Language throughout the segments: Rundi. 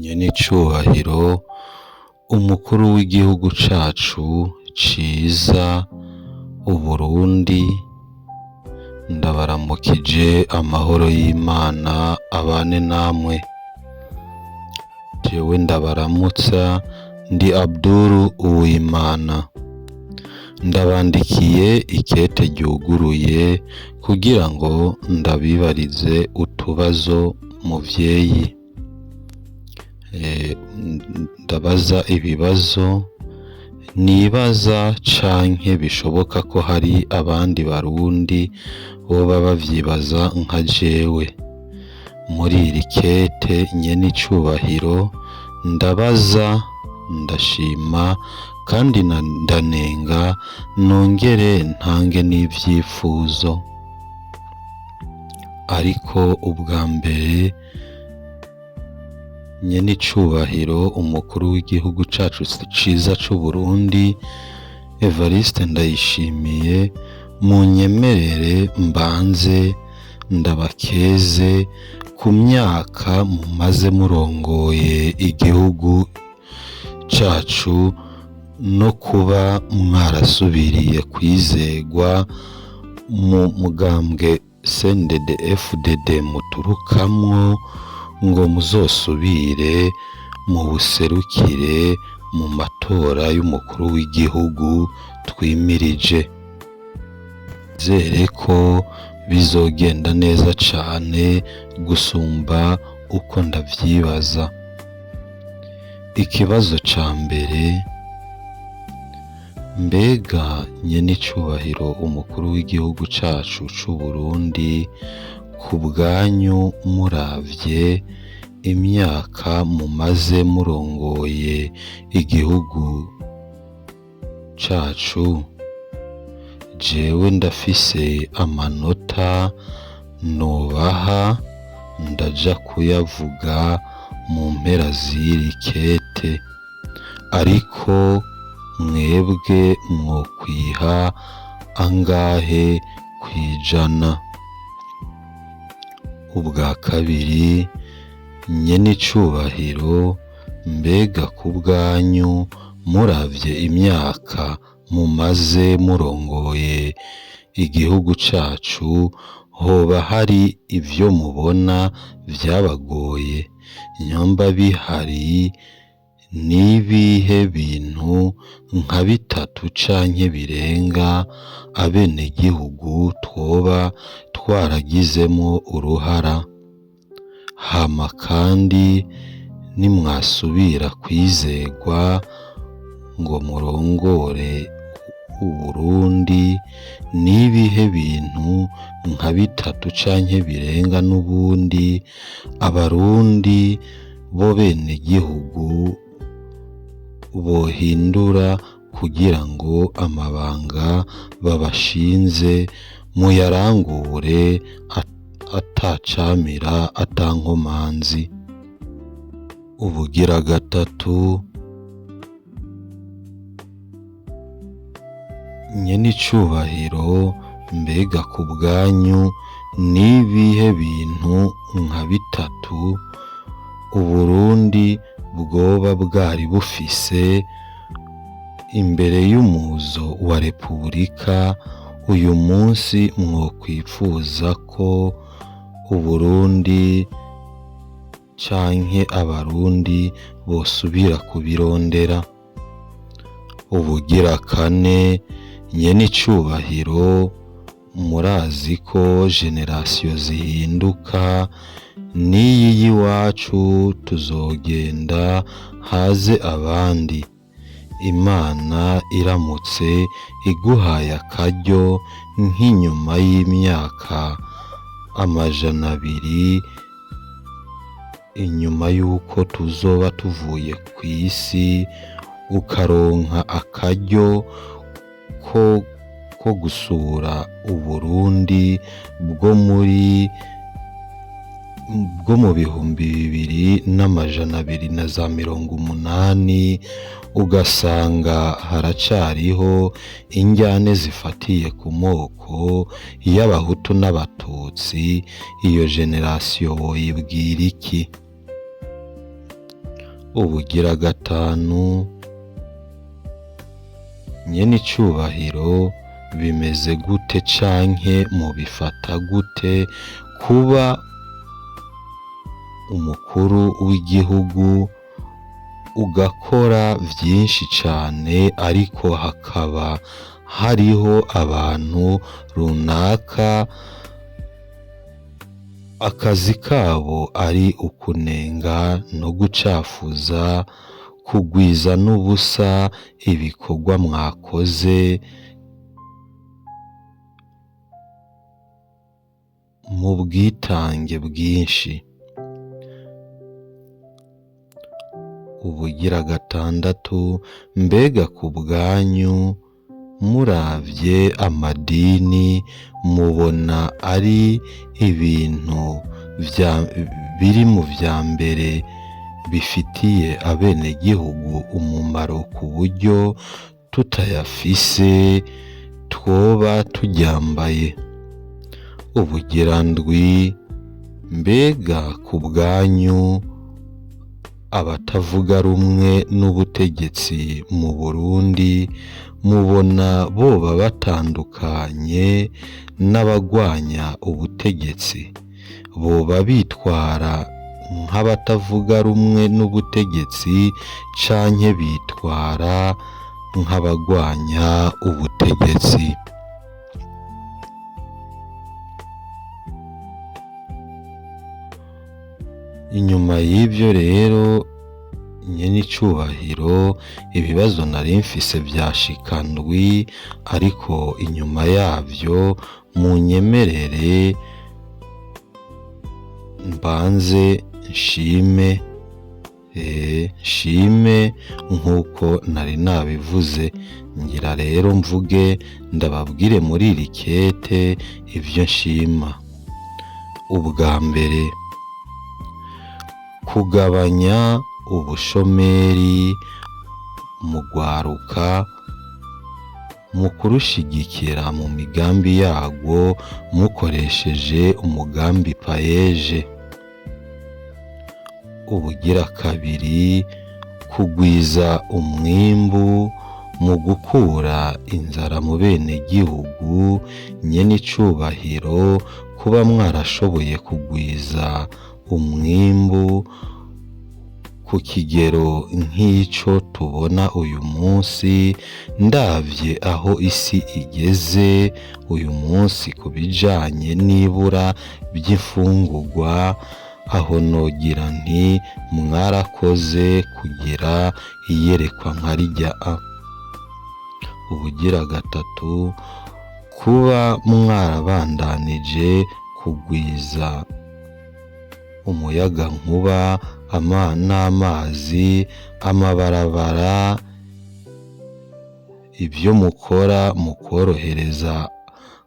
Nyenicubahiro umukuru w'igihugu cacu ciza Uburundi, ndabaramukije amahoro y'Imana abane namwe. Jewe ndabaramutsa ndi Abdul Uwimana, ndabandikiye ikete ryuguruye kugira ngo ndabibarize utubazo muvyeyi. Ndabaza ibibazo nibaza canke bishoboka ko hari abandi barundi boba bavyibaza nka jewe. Muri iri kete nyenicubahiro ndabaza, ndashima kandi ndanenga, nongere ntange n'ivyifuzo. Ariko ubwa mbere, Nyenicubahiro umukuru w'igihugu cacu ciza c'Uburundi Evariste Ndayishimiye, munyemerere mbanze ndabakeze ku myaka mumaze murongoye igihugu cacu no kuba mwarasubiriye kwizegwa mu mugambwe CNDD-FDD muturukamwo ngo muzosubire mu buserukire mu matora y'umukuru w'igihugu twimirije. Nizere ko bizogenda neza cane gusumba uko ndavyibaza. Ikibazo ca mbere, mbega nyenicubahiro umukuru w'igihugu cacu c'Uburundi, ku bwanyu muravye imyaka mumaze murongoye igihugu cacu, jewe ndafise amanota nobaha ndaja kuyavuga mu mpera z'iri kete, ariko mwebwe mwokwiha angahe kw'ijana? Ubwa kabiri, nyenicubahiro mbega ku bwanyu muravye imyaka mumaze murongoye igihugu cacu, hoba hari ivyo mubona vyabagoye? Nyoba bihari, nibihe bintu nka bitatu canke birenga abenegihugu twoba twaragizemwo uruhara? Hama kandi nimwasubira kwizegwa ngo murongore Uburundi, nibihe bintu nka bitatu canke birenga n'ubundi abarundi bo benegihugu bohindura kugira ngo amabanga babashinze muyarangure atacamira atankomanzi? Ubugira gatatu, nyenicubahiro mbega ku bwanyu nibihe bintu nka bitatu Uburundi bwoba bwari bufise imbere y'umuzo wa Repubulika uyu munsi mwokwifuza ko Uburundi canke abarundi bosubira kubirondera? Ubugira kane, nyenicubahiro murazi ko generasiyo zihinduka, n'iyi y'iwacu tuzogenda haze abandi. Imana iramutse iguhaye akaryo nk'inyuma y'imyaka 200 inyuma y'uko tuzoba tuvuye kw'isi, ukaronka akaryo ko gusura Uburundi bwo mu 2280, ugasanga haracariho injyane zifatiye ku moko y'abahutu n'abatutsi, iyo generasiyo woyibwira iki? ubugira gatanu, nyen'icubahiro bimeze gute canke mubifata gute kuba umukuru w'igihugu ugakora vyinshi cane ariko hakaba hariho abantu runaka akazi kabo ari ukunenga no gucafuza, kugwiza n'ubusa ibikorwa mwakoze mu bwitange bwinshi. Ubugira gatandatu, mbega ku bwanyu muravye amadini mubona ari ibintu biri mu vya mbere bifitiye abenegihugu umumaro ku buryo tutayafise twoba turyambaye? Ubugira ndwi, mbega ku bwanyu abatavuga rumwe n'ubutegetsi mu Burundi mubona boba batandukanye n'abagwanya ubutegetsi? Boba bitwara nk'abatavuga rumwe n'ubutegetsi canke bitwara nk'abagwanya ubutegetsi? Inyuma y'ivyo rero nyen'icubahiro, ibibazo nari mfise vyashika ndwi, ariko inyuma yavyo munyemerere mbanze nshime nk'uko nari nabivuze. Ngira rero mvuge ndababwire muri iri kete ivyo nshima. Ubwa mbere, kugabanya ubushomeri mu rwaruka mu kurushigikira mu migambi yarwo mukoresheje umugambi paeje. Ubugira kabiri, kugwiza umwimbu mu gukura inzara mu benegihugu. Nyen'icubahiro, kuba mwarashoboye kugwiza umwimbu ku kigero nk'ico tubona uyu munsi, ndavye aho isi igeze uyu munsi ku bijanye n'ibura vy'imfungurwa, aho nogira nti mwarakoze kugira iyerekwa nka rirya. Ubugira gatatu, kuba mwarabandanije kugwiza umuyagankuba, n'amazi, amabarabara, ivyo mukora mu kworohereza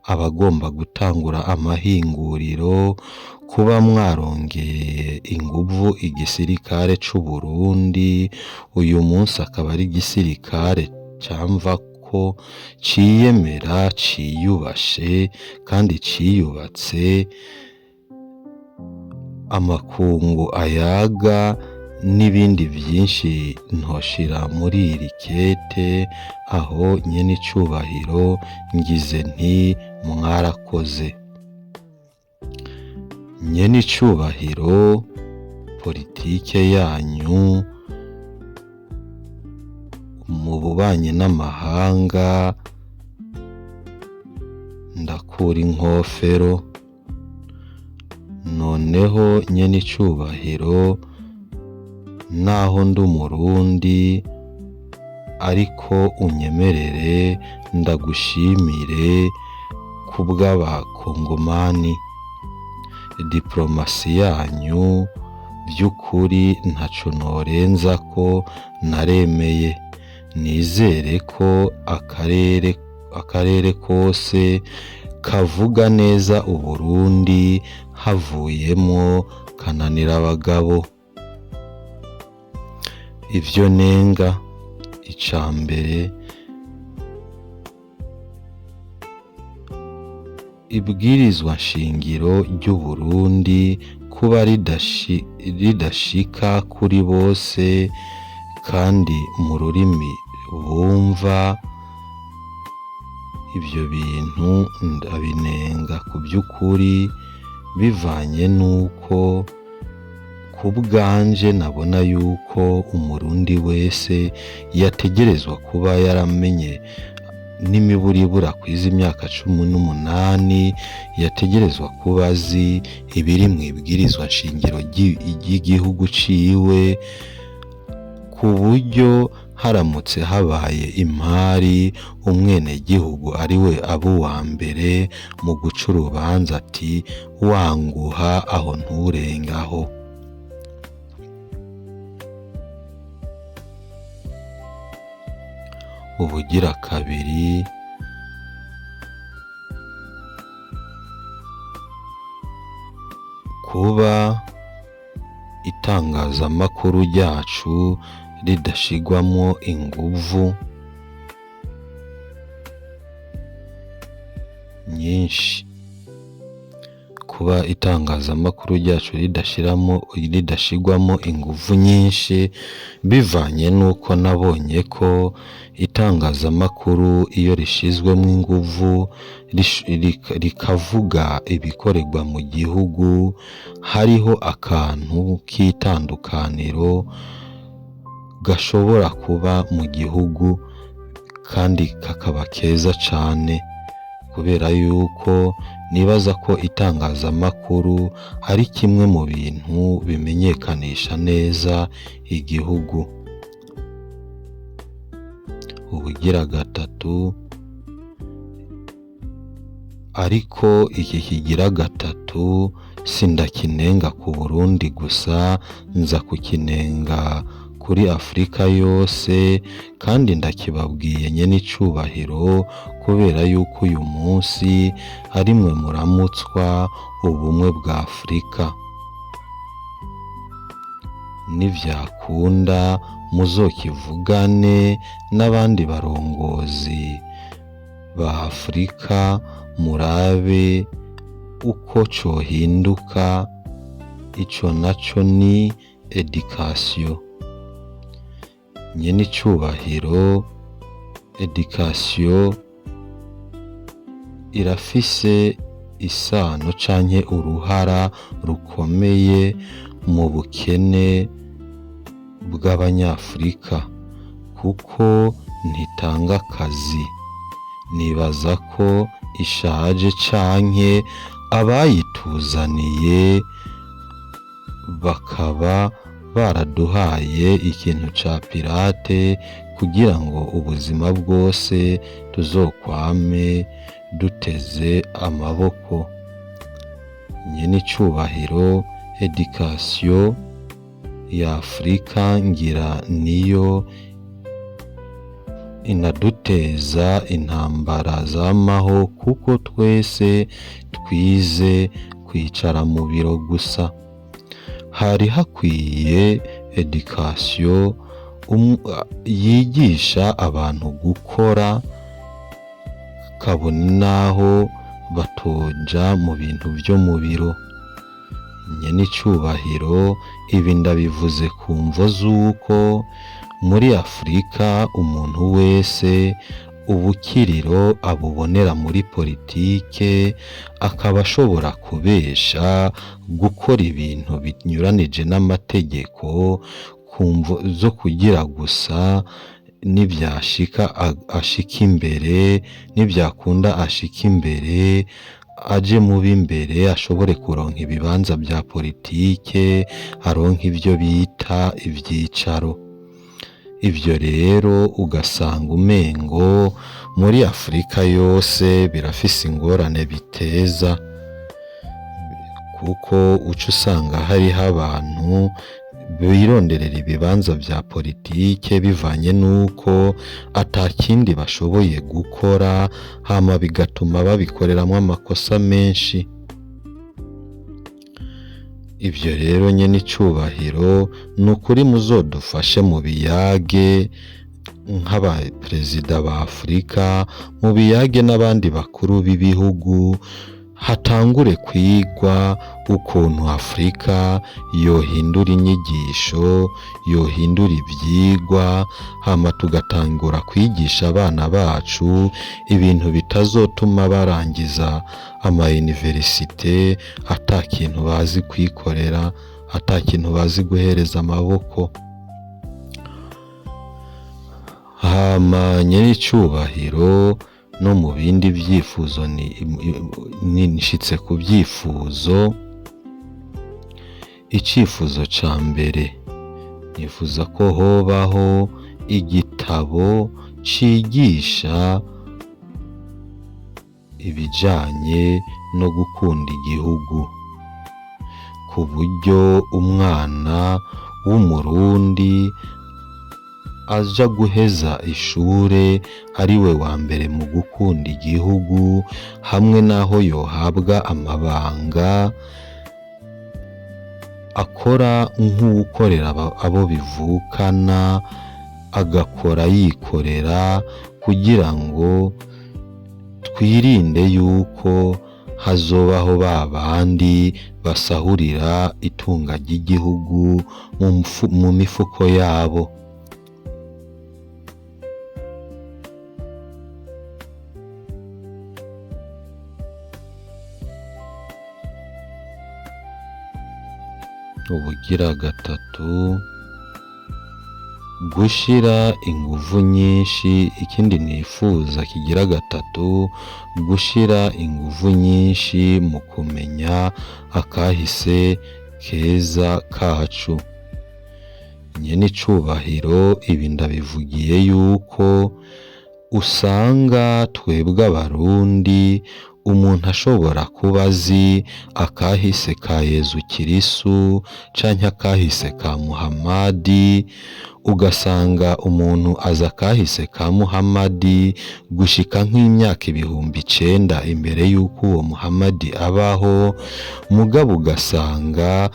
abagomba gutangura amahinguriro, kuba mwarongeye inguvu igisirikare c'Uburundi, uyu munsi akaba ari igisirikare camvako ciyemera, ciyubashe kandi ciyubatse, amakungu ayaga, n'ibindi vyinshi ntoshira muri iri kete. Aho nyen'icubahiro ngize nti mwarakoze. Nyen'icubahiro, politike yanyu mu bubanyi n'amahanga ndakura inkofero. Noneho nyen'icubahiro, naho ndi Umurundi ariko unyemerere ndagushimire kubw'abakongomani. Diplomasi yanyu vy'ukuri ntaco norenzako, naremeye. Nizere ko akarere kose kavuga neza Uburundi havuyemwo kananira abagabo. Ivyo nenga, ica mbere, ibwirizwa nshingiro ry'Uburundi kuba ridashika kuri bose kandi mu rurimi bumva. Ibyo bintu ndabinenga ku by'ukuri, bivanye n'uko ku bwanje nabona yuko umurundi wese yategerezwa kuba yaramenye n'imiburibura kwiza imyaka 18, yategerezwa kuba azi ibiri mu ibwirizwa nshingiro ry'igihugu ciwe, ku buryo haramutse habaye impari umwenegihugu ari we aba uwa mbere mu guca urubanza ati wanguha aho nturengaho. Ubugira kabiri, kuba itangazamakuru ryacu ridashigwamo inguvu nyinshi, kuba itangazamakuru ryacu ridashigwamo inguvu nyinshi, bivanye n'uko nabonye ko itangazamakuru iyo rishizwemo inguvu rikavuga ibikorerwa mu gihugu, hariho akantu k'itandukaniro gashobora kuba mu gihugu kandi kakaba keza cane, kubera yuko nibaza ko itangazamakuru ari kimwe mu bintu bimenyekanisha neza igihugu. Ubugira gatatu, ariko iki kigira gatatu sindakinenga ku Burundi gusa, nza kukinenga kuri Afurika yose, kandi ndakibabwiye nyene icubahiro kubera yuko uyu munsi ari mwe muramutswa ubumwe bwa Afurika. Nivyakunda muzokivugane n'abandi barongozi ba Afurika, murabe uko cohinduka. Ico naco ni education. Nyene icubahiro, education irafise isano canke uruhara rukomeye mu bukene bw'Abanyafurika, kuko ntitanga akazi. Nibaza ko ishaje canke abayituzaniye bakaba baraduhaye ikintu ca pirate kugira ngo ubuzima bwose tuzokwame duteze amaboko. Nyene icubahiro, education ya Afurika ngira niyo inaduteza intambara zamaho, kuko twese twize kwicara mu biro gusa. Hari hakwiye education yigisha abantu gukora, kabone naho batoja mu bintu vyo mu biro. Nyene icubahiro, ibi ndabivuze ku mvo z'uko muri Afurika umuntu wese ubukiriro abubonera muri politike, akaba ashobora kubesha gukora ibintu binyuranije n'amategeko ku mvo zo kugira gusa nivyashika ashika imbere, nivyakunda ashika imbere, aje mu b'imbere ashobore kuronka ibibanza vya politike, aronka ivyo bita ivyicaro. Ivyo rero ugasanga umengo muri Afurika yose birafise ingorane biteza, kuko uca usanga hariho abantu bironderera ibibanza vya politike bivanye n'uko atakindi bashoboye gukora, hama bigatuma babikoreramwo amakosa menshi. Ivyo rero nyene icubahiro, nukuri muzodufashe mu biyage nk'abaperezida ba Afurika, mu biyage n'abandi bakuru b'ibihugu, hatangure kwigwa ukuntu Afurika yohindura inyigisho, yohindura ivyigwa, hama tugatangura kwigisha abana bacu ibintu bitazotuma barangiza ama-universite ata kintu bazi kwikorera, ata kintu bazi guhereza amaboko. Hama nyir'icubahiro no mu bindi vyifuzo nshitse ku vyifuzo. Icifuzo ca mbere, nifuza ko hobaho igitabo cigisha ibijanye no gukunda igihugu, ku buryo umwana w'umurundi aja guheza ishure ari we wa mbere mu gukunda igihugu, hamwe n'aho yohabwa amabanga akora nk'uwukorera abo bivukana, agakora yikorera, kugira ngo twirinde yuko hazobaho ba bandi basahurira itunga ry'igihugu mu mifuko yabo. Ubugira gatatu, gushira inguvu nyinshi. Ikindi nifuza kigira gatatu, gushira inguvu nyinshi mu kumenya akahise keza kacu. Nyen'icubahiro, ibi ndabivugiye yuko usanga twebwe abarundi umuntu ashobora kuba azi akahise ka Yezu Kirisu canke akahise ka Muhamadi, ugasanga umuntu azi akahise ka Muhamadi gushika nk'imyaka 900 imbere yuko uwo Muhamadi abaho, mugabo ugasanga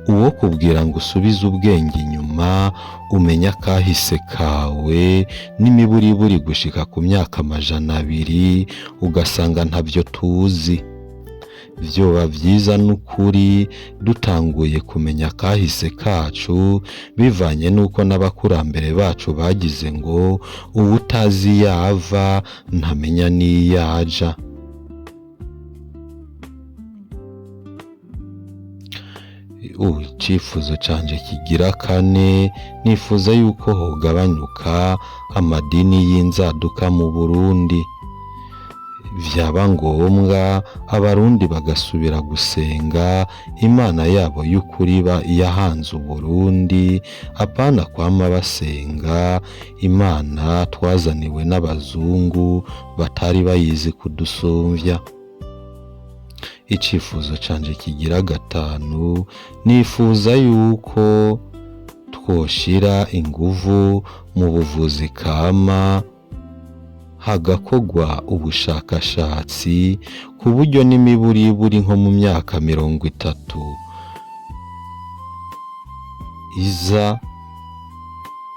uwo kubwira ngo usubize ubwenge inyuma umenya akahise kawe n'imiburiburi gushika ku myaka 200, ugasanga ntavyo tuzi. Vyoba vyiza n'ukuri dutanguye kumenya akahise kacu, bivanye n'uko n'abakurambere bacu bagize ngo uwutazi yava ntamenya n'iyaja. Icifuzo canje kigira kane, nifuza yuko hogabanyuka amadini y'inzaduka mu Burundi. Vyaba ngombwa abarundi bagasubira gusenga Imana yabo y'ukuri yahanze Uburundi, apana kwama basenga Imana twazaniwe n'abazungu batari bayizi kudusumvya. Icifuzo canje kigira gatanu, nifuza yuko twoshira inguvu mu buvuzi kama, hagakogwa ubushakashatsi ku buryo n'imiburiburi nko mu myaka 30 iza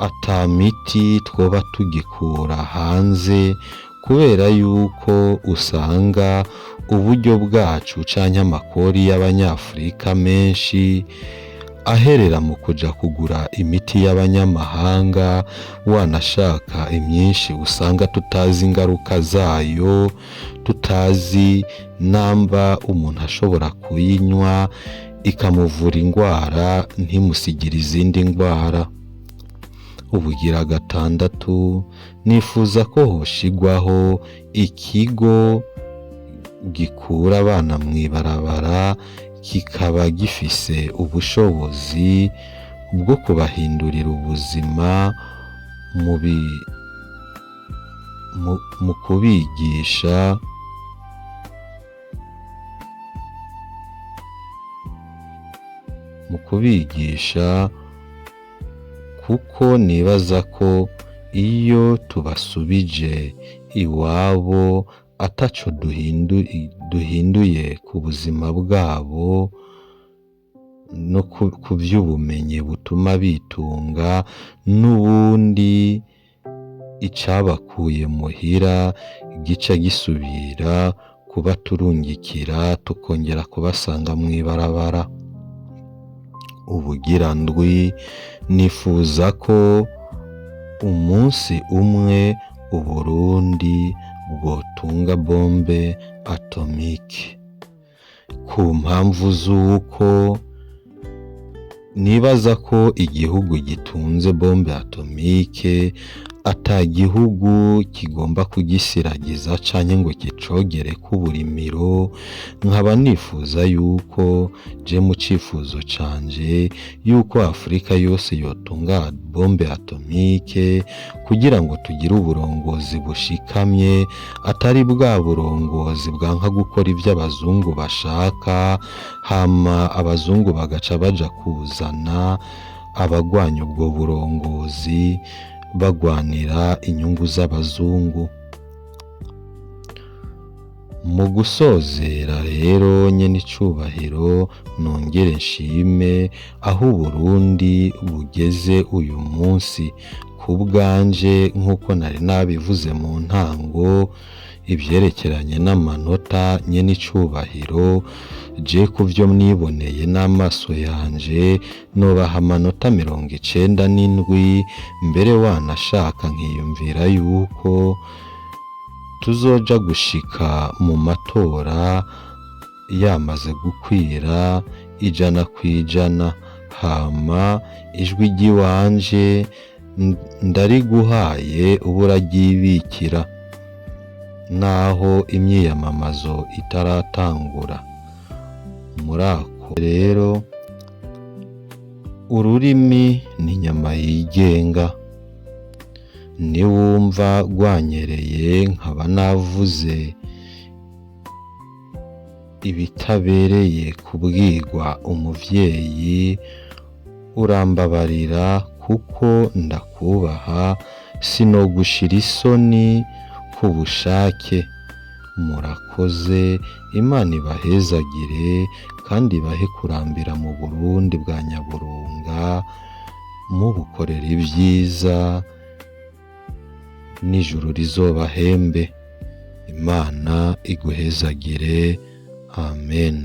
ata miti twoba tugikura hanze, kubera yuko usanga uburyo bwacu canke amakori y'Abanyafurika menshi aherera mu kuja kugura imiti y'abanyamahanga, wanashaka imyinshi usanga tutazi ingaruka zayo, tutazi namba umuntu ashobora kuyinywa ikamuvura ingwara ntimusigire izindi ngwara. Ubugira gatandatu, nifuza ko hoshigwaho ikigo gikura abana mw'ibarabara, kikaba gifise ubushobozi bwo kubahindurira ubuzima mu kubigisha kuko nibaza ko iyo tubasubije iwabo ataco duhinduye ku buzima bwabo no ku vy'ubumenyi butuma bitunga, n'ubundi icabakuye muhira gica gisubira kubaturungikira tukongera kubasanga mw'ibarabara. Ubugira ndwi, nifuza ko umunsi umwe Uburundi bwotunga bombe atomike, ku mpamvu z'uko nibaza ko igihugu gitunze bombe atomike ata gihugu kigomba kugisiragiza canke ngo kicogereko uburimiro. Nkaba nifuza yuko je mu cifuzo canje yuko Afurika yose yotunga bombe atomike kugira ngo tugire uburongozi bushikamye, atari bwa burongozi bwanka gukora ivyo abazungu bashaka, hama abazungu bagaca baja kuzana abagwanya ubwo burongozi bagwanira inyungu z'abazungu. Mu gusozera rero nyene icubahiro nongere nshime aho Uburundi bugeze uyu munsi. Ku bwanje nk'uko nari nabivuze mu ntango, ivyerekeranye n'amanota nyene icubahiro, je kuvyo mwiboneye n'amaso yanje nobaha amanota 97, mbere wanashaka nkiyumvira yuko tuzoja gushika mu matora yamaze gukwira 100%, hama ijwi ry'iwanje ndariguhaye ubu uraryibikira naho imyiyamamazo itaratangura. Muri ako rero, ururimi ni inyama yigenga, niwumva rwanyereye nkaba navuze ibitabereye kubwirwa umuvyeyi, urambabarira kuko ndakubaha, sinogushira isoni ku bushake. Murakoze, Imana ibahezagire kandi ibahe kurambira mu Burundi bwa Nyaburunga, mubukorera ibyiza n'ijuru rizobahembe. Imana iguhezagire. Amen.